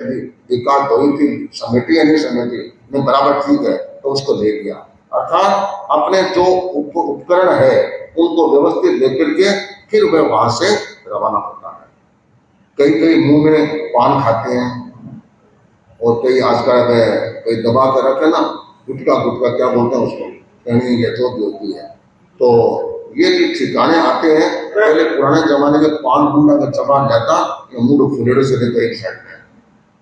विकास हुई थी, समिति है नहीं समिति नहीं बराबर ठीक है, तो उसको ले लिया। अर्थात अपने जो उपकरण है उनको व्यवस्थित लेकर के फिर वह वहां से रवाना होता है। कई कई मुंह में पान खाते हैं और कई आजकल कई दबा कर रखे ना, गुटका गुटका क्या बोलते हैं उसको, कहीं ये जो भी होती है। तो ये जो ठिकाने आते हैं, पहले पुराने जमाने के पान गुंडा का चबान जाता, मुंड फुलेड़े से लेकर एक साइड में,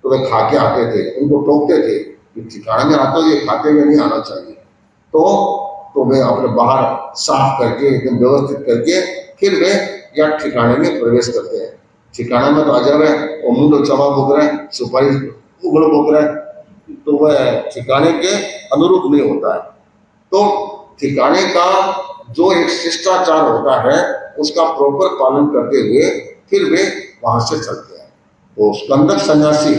तो वे खा के आते थे, उनको टोकते थे कि ठिकाने में आते ये खाते हुए नहीं आना चाहिए। तो वे अपने बाहर साफ करके एकदम व्यवस्थित करके फिर वे या ठिकाने में प्रवेश करते हैं। ठिकाने में तो आ जाए और मुंड चबा बोक रहे हैं, सुपारी उगड़ बोक रहे हैं, तो वह ठिकाने के अनुरूप नहीं होता है। तो ठिकाने का जो एक शिष्टाचार होता है उसका प्रॉपर पालन करते हुए फिर वे वहां से चलते हैं। तो स्कंदक सन्यासी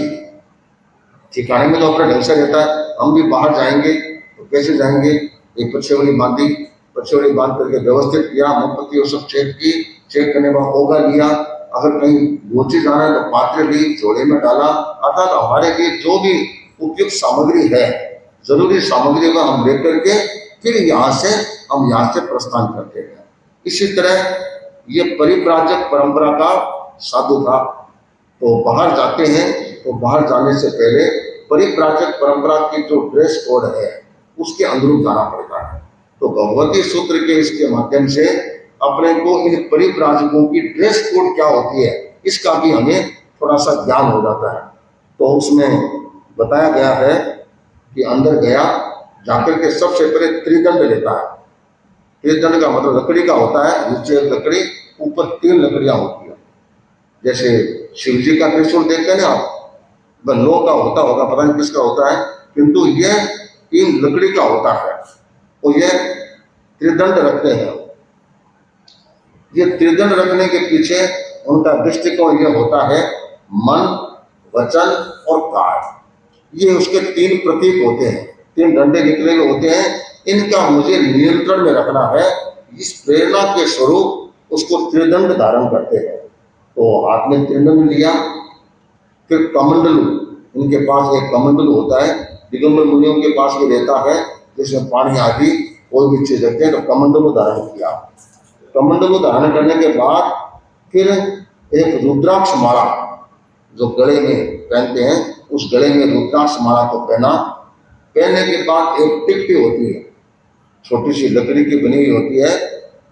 ठिकाने में तो अपने ढंग से रहता है, हम भी बाहर जाएंगे तो कैसे जाएंगे, एक पछेवड़ी बांधी, पछेवड़ी बांध करके व्यवस्थित किया, मोमबत्ती सब चेक की, चेक करने में होगा लिया, अगर कहीं गोची जाना है तो पात्र ली, जोड़े में डाला। अर्थात हमारे लिए जो भी उपयुक्त सामग्री है, जरूरी सामग्री को हम लेकर के फिर यहाँ से प्रस्थान करते हैं। इसी तरह ये परिव्राजक परंपरा का साधु था। तो बाहर जाते हैं तो बाहर जाने से पहले परिव्राजक परंपरा की जो ड्रेस कोड है उसके अनुरूप जाना पड़ता है। तो भगवती सूत्र के इसके माध्यम से अपने को इन परिव्राजकों की ड्रेस कोड क्या होती है इसका भी हमें थोड़ा सा ज्ञान हो जाता है। तो उसमें बताया गया है कि अंदर गया जाकर के सबसे पहले त्रिदंड लेता है। त्रिदंड का मतलब लकड़ी का होता है, नीचे एक लकड़ी, ऊपर 3 लकड़ियां होती है। जैसे शिव जी का त्रिशूल देखते हैं ना आप, वह लो का होता होगा, पता नहीं किसका होता है, किंतु यह 3 लकड़ी का होता है। तो यह त्रिदंड रखते हैं। ये त्रिदंड रखने के पीछे उनका दृष्टिकोण यह होता है मन, वचन और काया। ये उसके 3 प्रतीक होते हैं, 3 डंडे निकले हुए होते हैं। इनका मुझे नियंत्रण में रखना है, इस प्रेरणा के स्वरूप उसको त्रिदंड धारण करते हैं। तो हाथ में त्रिदंड लिया, फिर कमंडलू, इनके पास एक कमंडलू होता है, दिगंबर मुनियों के पास भी रहता है, जिसमें पानी आदि कोई भी चीज रखते हैं। तो कमंडलू धारण किया। कमंडलू धारण करने के बाद फिर एक रुद्राक्ष माला जो गले में पहनते हैं, उस गले में रुद्राक्ष माला को पहना। पहनने के बाद एक टिक्की होती है, छोटी सी लकड़ी की बनी हुई होती है,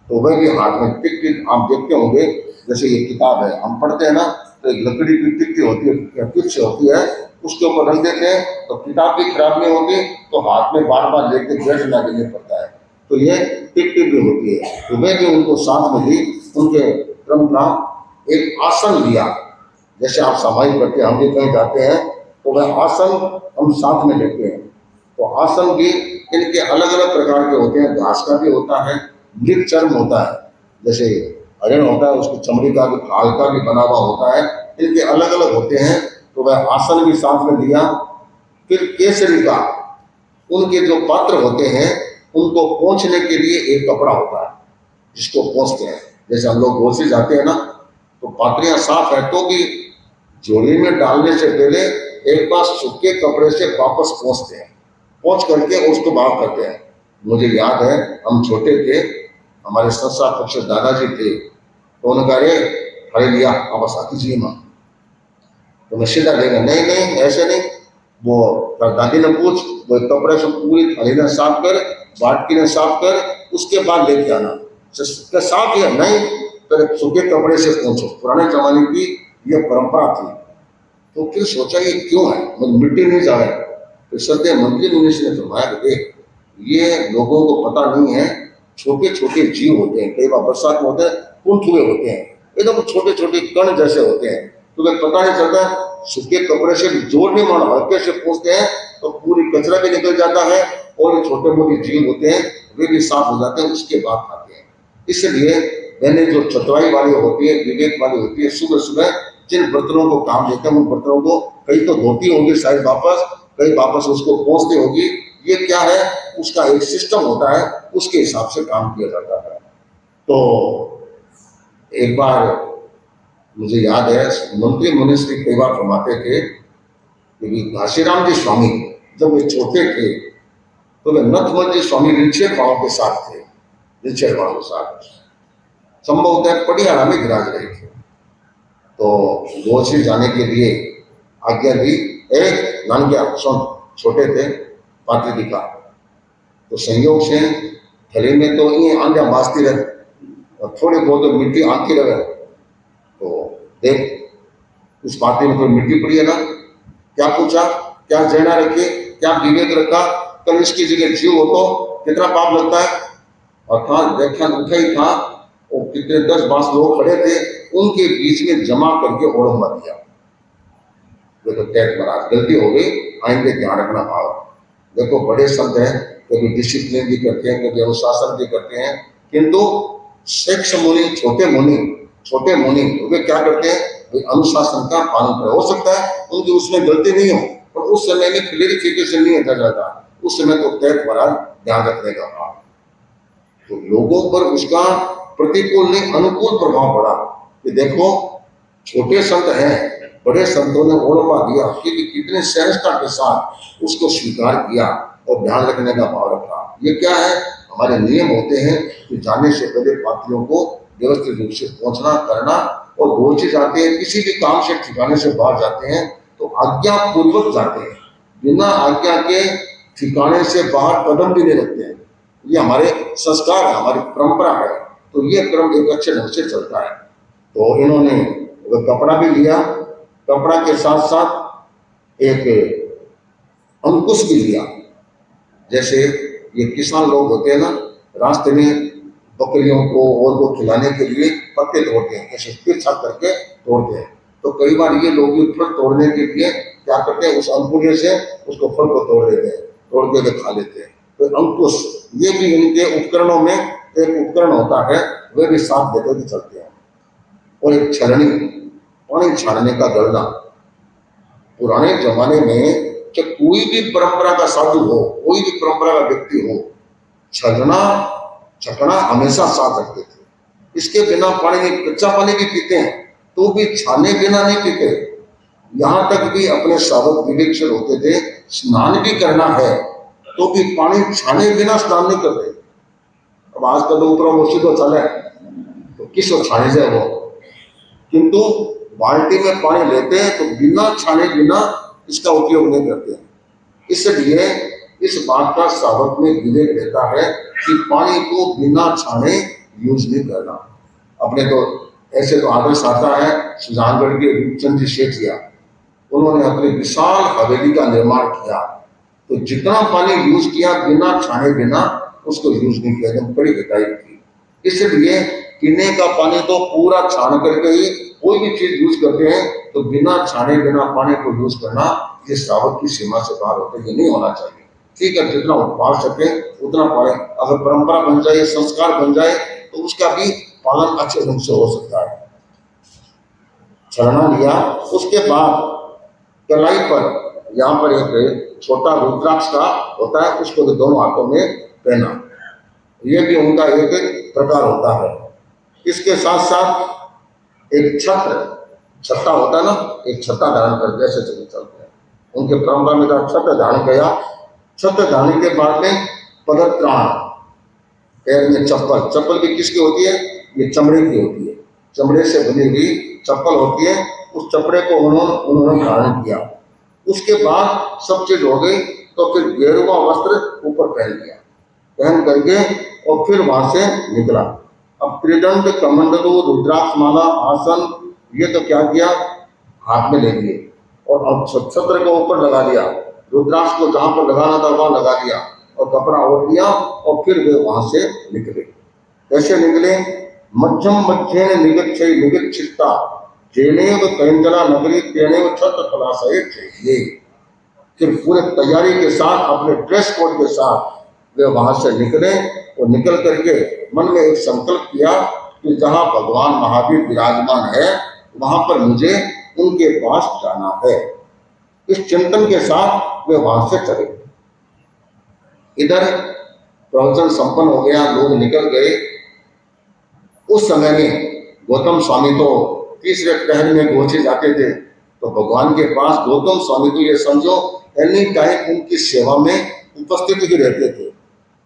तो वह भी हाथ में टिक्की आप देखते होंगे। जैसे ये किताब है हम पढ़ते हैं ना, तो एक लकड़ी की टिक्की होती है, पिच होती है, उसके ऊपर रख देते हैं तो किताब भी खराब नहीं होगी, तो हाथ में बार बार लेके बैठना भी नहीं पड़ता है। तो ये टिक्की भी होती है। तो वह भी उनको साथ में ली, उनके क्रम का एक आसन लिया। जैसे आप सफाई करते हैं, हम भी कहीं जाते हैं तो वह आसन हम साथ में लेते हैं। तो आसन भी इनके अलग अलग प्रकार के होते हैं, घास का भी होता है, मृग चर्म होता है, जैसे हरिण होता है उसकी चमड़ी का भी, खाल का भी बना हुआ होता है, इनके अलग अलग होते हैं। तो वह आसन भी साथ में लिया। फिर केसरी का, उनके जो पात्र होते हैं उनको पोंछने के लिए एक कपड़ा होता है जिसको पोंछते हैं। जैसे हम लोग गोसी जाते हैं ना, तो पात्रियां साफ है तो भी झोली में डालने से पहले एक बार सूखे कपड़े से वापस पोंछते हैं, पोंछ करके उसको बाहर करते हैं। मुझे याद है हम छोटे थे, हमारे संस्था पक्ष दादाजी थे, तो उन्होंने कहा रे खड़े लिया वापस आती जी माँ, तो मैं सीधा लेगा, नहीं नहीं ऐसे नहीं। वो दादी ने पूछ, वो कपड़े से पूरी थाली ने साफ कर, बाटकी ने साफ कर, उसके बाद लेके आना। साफ किया नहीं, तो सूखे कपड़े से पोंछो, पुराने जमाने की यह परंपरा थी। तो फिर सोचा ये क्यों है, मतलब मिट्टी नहीं जाए। तो सत्य मंत्री मुनीष ने फरमाया कि देख, ये लोगों को पता नहीं है, छोटे छोटे जीव होते हैं, कई बार बरसात में होते हैं, कुंठ हुए होते हैं, एकदम छोटे छोटे कण जैसे होते हैं, तो वे पता नहीं चलता। सूखे कपड़े से जोर नहीं मारना, हल्के से पोंछते हैं तो पूरी कचरा भी निकल जाता है, और ये छोटे मोटे जीव होते हैं वे भी साफ हो जाते हैं, उसके बाद खाते हैं। इसलिए मैंने जो चतुराई वाली होती है, विवेक वाली होती है, सुबह सुबह जिन बर्तनों को काम देते हैं उन बर्तनों को कई तो धोती होगी शायद वापस, कई वापस उसको पोंछती होगी। ये क्या है, उसका एक सिस्टम होता है, उसके हिसाब से काम किया जाता है। तो एक बार मुझे याद है मंत्री मुनीष कई बार फरमाते थे क्योंकि घासीराम जी स्वामी जब वे छोटे थे तो वे नथमल जी स्वामी रिछेद वालों के साथ थे, रिछेद वालों के साथ संभवतः पटियाला में विराज रहे थे। तो गोची जाने के लिए आज्ञा दी। एक नानग्या संत छोटे थे पात्री का, तो संयोग से थली में तो ये आंध्या बाजती रहे और थोड़ी बहुत मिट्टी आती रहे। तो देख उस पात्री में कोई मिट्टी पड़ी है ना, क्या पूछा, क्या जहना रखी, क्या विवेक रखा, कल इसकी जगह जीव हो तो कितना पाप लगता है। और था व्याख्यान उठा ही था, वो कितने 10-12 लोग खड़े थे, उनके बीच में जमा करके ओढ़वा दिया। देखो टैट महाराज गलती हो गई, आएंगे ध्यान रखना भाव। देखो बड़े संत हैं, कभी डिसिप्लिन भी करते हैं, कभी अनुशासन भी करते हैं, किंतु शेष मुनि छोटे मुनि वे क्या करते हैं, वे अनुशासन का पालन कर। हो सकता है उनकी उसमें गलती नहीं हो, पर उस समय में क्लियरिफिकेशन नहीं होता जाता, उस समय तो टैट महाराज ध्यान रखने का भाव। तो लोगों पर उसका प्रतिकूल नहीं अनुकूल प्रभाव पड़ा कि देखो छोटे संत हैं, बड़े संतों ने ओढ़वा दिया, क्योंकि कितने सहजता के साथ उसको स्वीकार किया और ध्यान रखने का भाव रखा। ये क्या है, हमारे नियम होते हैं कि जाने से पहले पात्रियों को व्यवस्थित रूप से पहुंचना करना, और गोची जाते हैं किसी भी काम से ठिकाने से बाहर जाते हैं तो आज्ञा पूर्वक जाते हैं, बिना आज्ञा के ठिकाने से बाहर कदम भी नहीं रखते हैं। ये हमारे संस्कार है, हमारी परंपरा है, तो ये क्रम एक अच्छे ढंग से चलता है। तो इन्होंने वो कपड़ा भी लिया, कपड़ा के साथ साथ एक अंकुश भी लिया। जैसे ये किसान लोग होते हैं ना, रास्ते में बकरियों को और वो खिलाने के लिए पत्ते तोड़ते हैं, ऐसे तिरछा करके तोड़ते हैं। तो कई बार ये लोग फल तोड़ने के लिए क्या करते हैं, उस अंकुर से उसको फल को तोड़ देते हैं, तोड़ के खा लेते हैं। तो अंकुश ये भी इनके उपकरणों में एक उपकरण होता है, वे भी साथ देते हुए चलते हैं। और एक छलनी, पानी छाड़ने का दलना। पुराने जमाने में कि कोई भी परंपरा का साधु हो, कोई भी परंपरा का व्यक्ति हो, छलना छकना हमेशा साथ रखते थे। इसके बिना पानी नहीं, कच्चा पानी भी पीते हैं तो भी छाने बिना नहीं पीते। यहां तक भी अपने सावक विवेकशील होते थे, स्नान भी करना है तो भी पानी छाने बिना स्नान नहीं करते। अब आज का तो ऊपर मोशी तो चले तो किस छाने से वो, किंतु बाल्टी में पानी लेते हैं तो बिना छाने बिना इसका उपयोग नहीं करते। इसलिए इस बात का सावक में विवेक रहता है कि पानी को बिना छाने यूज नहीं करना। अपने तो ऐसे तो आदर्श आता है सुजानगढ़ के रूपचंद जी शेठिया, उन्होंने अपनी विशाल हवेली का निर्माण किया, तो जितना पानी यूज किया बिना छाने बिना उसको यूज नहीं किया, एकदम बड़ी घटाई थी। इसलिए पीने का पानी तो पूरा छान करके ही कोई भी चीज यूज करते हैं, तो बिना छाने बिना पानी को यूज करना ये सावक की सीमा से बाहर होता है, ये नहीं होना चाहिए। ठीक है, जितना पा सके उतना पाए, अगर परंपरा बन जाए, संस्कार बन जाए तो उसका भी पालन अच्छे ढंग से हो सकता है। छलना लिया, उसके बाद कलाई पर यहाँ पर एक छोटा रुद्राक्ष का होता है, उसको भी दोनों हाथों में पहना, ये भी उनका एक प्रकार होता है। इसके साथ साथ एक छत्ता होता है ना, एक छत्ता धारण कर जैसे चलते हैं, उनके परंपरा में छत्र धारण किया। छत्र धारण के बाद में पदत्राण, पैर में चप्पल भी किसकी होती है, ये चमड़े की होती है, चमड़े से बनी हुई चप्पल होती है, उस चपड़े को उन्होंने धारण किया। उसके बाद सब चीज हो गई तो फिर गेरुआ वस्त्र ऊपर पहन लिया, पहन करके और फिर वहां से निकला। अब त्रिदंड, कमंडलू, रुद्राक्ष माला, आसन, ये तो क्या किया, हाथ में ले लिए और अब छत्र को ऊपर लगा लिया, रुद्राक्ष को जहां पर लगाना था वहां लगा लिया और कपड़ा ओढ़ लिया और फिर वे वहां से निकले। कैसे निकले, मध्यम मध्य निगत चित्ता जेनेव कैंजला नगरी तेनेव छत्र खलाशय चाहिए। फिर पूरे तैयारी के साथ अपने ड्रेस कोड के साथ वे वहां से निकले और निकल करके मन में एक संकल्प किया कि जहां भगवान महावीर विराजमान है वहां पर मुझे उनके पास जाना है। इस चिंतन के साथ वे वहां से चले। इधर प्रवचन संपन्न हो गया, लोग निकल गए। उस समय में गौतम स्वामी तो तीसरे पहर में गोची जाते थे, तो भगवान के पास गौतम स्वामी को ये समझो एनी टाइम उनकी सेवा में उपस्थित ही रहते थे।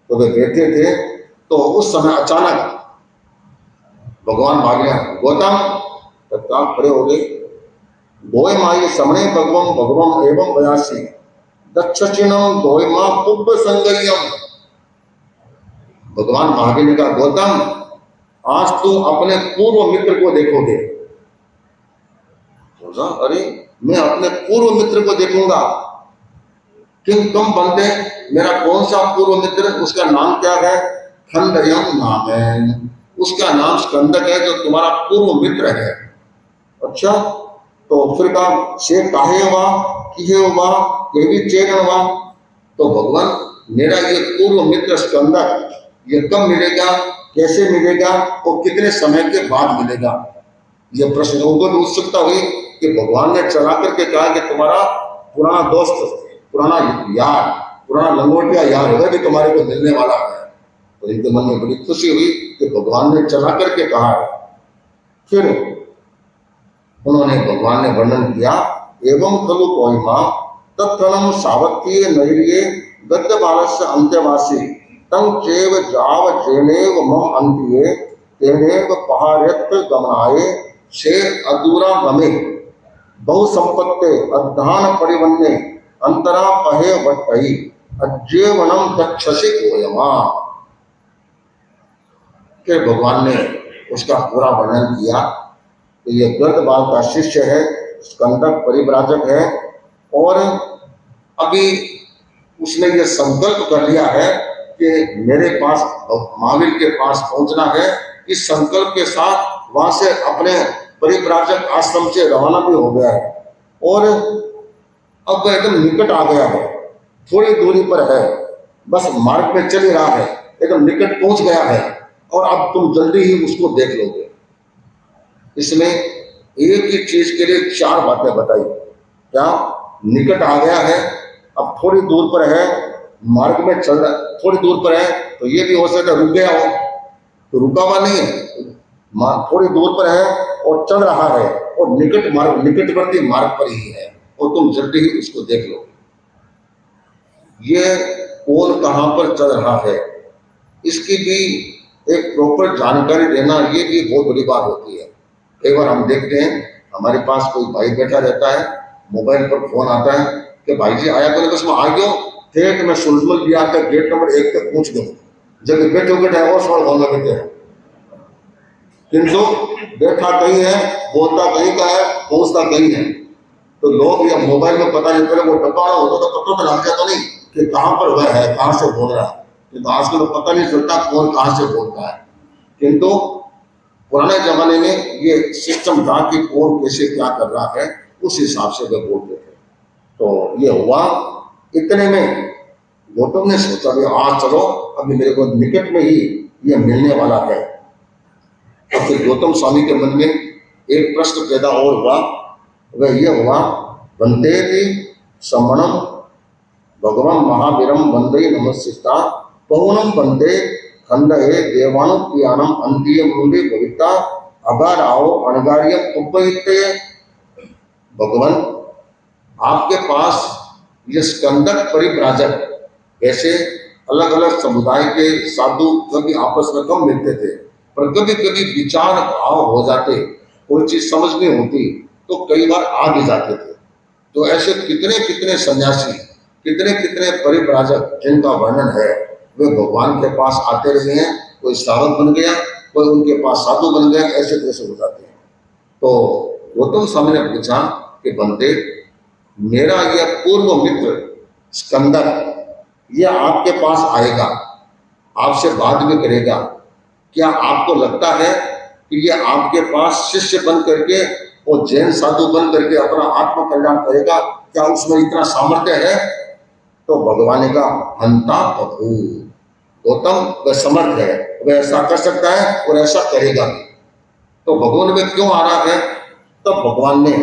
तो वे बैठे थे तो उस समय अचानक भगवान भाग गया। गौतम तत्काल खड़े हो गए। गोय माई समणे भगवम भगवम एवं बयासी दक्षिणम गोय मां पुब्ब संगयम। भगवान महावीर ने कहा गौतम आज तुम अपने पूर्व मित्र को देखोगे। सोचा अरे मैं अपने पूर्व मित्र को देखूंगा। किम कम बनते मेरा कौन सा पूर्व मित्र, उसका नाम क्या है? खंडयम नाम है, उसका नाम स्कंदक है जो तुम्हारा पूर्व मित्र है। अच्छा तो फिर कहा से काहे हुआ किहे हुआ ये भी चेन हुआ। तो भगवान मेरा ये पूर्व मित्र स्कंदक ये कब मिलेगा, कैसे मिलेगा और कितने समय के बाद मिलेगा? ये प्रश्न उनको भी उत्सुकता हुई कि भगवान ने चला करके कहा कि तुम्हारा पुराना दोस्त, पुराना यार, पुराना लंगोटिया यार वह भी तुम्हारे को मिलने वाला है। तो इनके मन में बड़ी खुशी हुई कि भगवान ने चला करके कहा है। फिर उन्होंने भगवान ने वर्णन किया एवं खलु कोहिमा तत्क्षणम सावत्य नैर्ये गद्य बालस्य अंत्यवासी तंग चेव जाव जेनेव मम अंत्ये तेनेव पहारेत्र गमनाये से अधूरा गमे बहु संपत्ते अधान परिवन्ने अंतरा पहे वट्टहि अज्जेवनम दक्षसि कोयमा। के भगवान ने उसका पूरा वर्णन किया। तो ये गर्दबाल का शिष्य है, स्कंदक परिव्राजक है और अभी उसने ये संकल्प कर लिया है कि मेरे पास महावीर के पास पहुंचना है। इस संकल्प के साथ वहां से अपने परिव्राजक आश्रम से रवाना भी हो गया है और अब एकदम निकट आ गया है, थोड़ी दूरी पर है, बस मार्ग में चल ही रहा है, एकदम निकट पहुंच गया है और अब तुम जल्दी ही उसको देख लोगे। इसमें एक ही चीज के लिए चार बातें बताई। क्या? निकट आ गया है, अब थोड़ी दूर पर है, मार्ग में चल रहा, थोड़ी दूर पर है तो ये भी हो सकता है रुक गया हो, तो रुका हुआ नहीं है, थोड़ी दूर पर है और चल रहा है और निकट मार्ग, निकटवर्ती मार्ग पर ही है और तुम जल्दी ही उसको देख लो। ये कौन कहां पर चल रहा है इसकी भी एक प्रॉपर जानकारी देना ये भी बहुत बड़ी बात होती है। कई बार हम देखते हैं हमारे पास कोई भाई बैठा रहता है, मोबाइल पर फोन आता है कि भाई जी आया करो, बस मैं आ गया थे कि मैं सुलझमल बिहार का गेट नंबर 1 तक पहुंच गया। जब बैठे बैठे और सवाल होने बैठे हैं, किंतु बैठा कहीं है, बोलता कहीं का है, पहुंचता कहीं है। तो लोग या मोबाइल में पता नहीं चले, वो डब्बा होता तो पता तो लग जाता नहीं कि कहाँ पर वह है, कहाँ से बोल रहा है। तो आजकल तो पता नहीं चलता कौन कहाँ से बोलता है। किंतु पुराने जमाने में ये सिस्टम था कि कौन कैसे क्या कर रहा है, उस हिसाब से वे बोलते थे। तो ये हुआ, इतने में गौतम ने सोचा कि आज चलो अभी मेरे को निकट में ही ये मिलने वाला है। तो फिर गौतम स्वामी के मन में एक प्रश्न पैदा और हुआ, वह यह हुआ वंदे समणम भगवान महावीरम वंदे नमस्ता पौनम वंदे खंडे देवानुप्रियानम अंतिम मुंडे भविता अगाराओ अणगार्यम उपयुक्ते। भगवान आपके पास ये स्कंदक परिव्राजक, वैसे अलग अलग समुदाय के साधु कभी आपस में कम मिलते थे, पर कभी कभी विचार भाव हो जाते, कोई चीज समझ नहीं होती तो कई बार आ भी जाते थे। तो ऐसे कितने कितने सन्यासी, कितने कितने परिव्राजक जिनका वर्णन है, वे भगवान के पास आते रहे हैं। कोई साधक बन गया, कोई उनके पास साधु बन गया, ऐसे कैसे हो जाते हैं। तो गौतम स्वामी ने पूछा कि बंदे, मेरा यह पूर्व मित्र स्कंदक यह आपके पास आएगा, आपसे बात भी करेगा, क्या आपको लगता है कि यह आपके पास शिष्य बन करके और जैन साधु बन करके अपना आत्म कल्याण करेगा? क्या उसमें इतना सामर्थ्य है? तो भगवान का हंता प्रभु गौतम वह समर्थ है, वह ऐसा कर सकता है और ऐसा करेगा भी। तो भगवान में क्यों आ रहा है? तब भगवान ने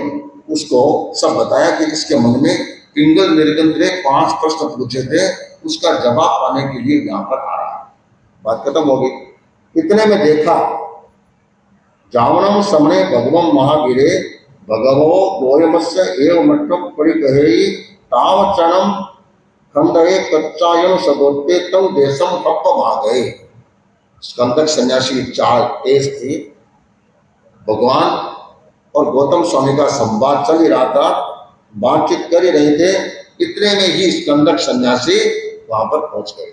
उसको सब बताया कि इसके मन में पिंगल निर्गंध ने 5 प्रश्न पूछे थे, उसका जवाब पाने के लिए यहाँ पर आ रहा है। बात खत्म हो गई। इतने में देखा जावनम समणे भगवम महावीरे भगवो द्वयमस्य एव मट्टम परिकहेयि तावचनम खंडये कच्चायन सदोत्तेतम देशम हप्प भागये। स्कंदक सन्यासी चार तेज थे। भगवान और गौतम स्वामी का संवाद चल ही रहा था, बातचीत कर ही रहे थे, इतने में ही स्कंदक सन्यासी वहां पर पहुंच गए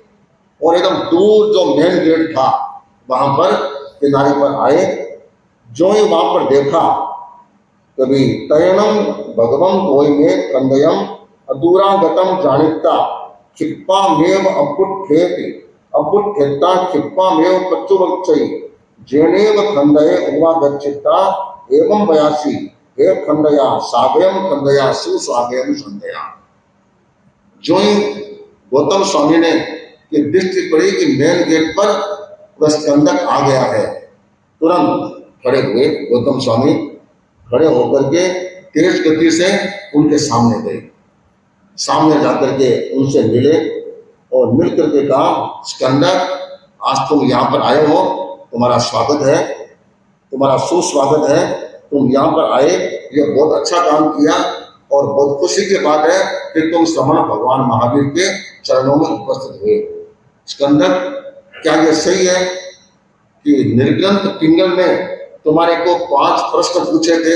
और एकदम दूर जो मेन गेट था वहां पर किनारे पर आए। जो ही वहां पर देखा, कभी तयनम भगवम गोय में कंदयम अधूरा गतम जानिता क्षिप्पा मेव अपुट्ठेति अपुट्ठेता क्षिप्पा मेव पच्चुवक्षयी जेनेव खंडये उमा गच्छिता एवं वयासी हे खंडया सागयम खंडया सुस्वागयम संदया। जो ही गौतम स्वामी ने कि दृष्टि पड़ी कि मेन गेट पर वह स्कंदक आ गया है, तुरंत खड़े हुए गौतम स्वामी। खड़े होकर के तेज गति से उनके सामने गए, सामने जाकर के उनसे मिले और मिल करके कहा, स्कंदक आज तुम यहाँ पर आए हो, तुम्हारा स्वागत है, तुम्हारा सुस्वागत है, तुम यहाँ पर आए, ये बहुत अच्छा काम किया और बहुत खुशी की बात है कि तुम समण भगवान महावीर के चरणों में उपस्थित हुए। स्कंदक क्या ये सही है कि निर्ग्रंथ पिंगल में तुम्हारे को 5 प्रश्न पूछे थे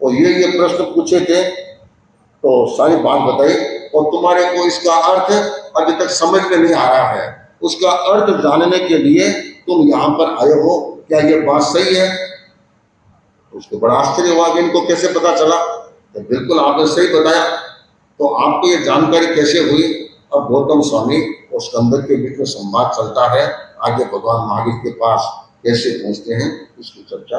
और ये प्रश्न पूछे थे, तो सारी बात बताई और तुम्हारे को इसका अर्थ अभी तक समझ में नहीं आ रहा है, उसका अर्थ जानने के लिए तुम यहाँ पर आए हो, क्या ये बात सही है? उसको बड़ा आश्चर्य हुआ कि इनको कैसे पता चला। तो बिल्कुल आपने सही बताया। तो आपको ये जानकारी कैसे हुई? अब गौतम स्वामी और स्कंदक के बीच में संवाद चलता है, आगे भगवान महावीर के पास कैसे पहुंचते हैं इसकी चर्चा।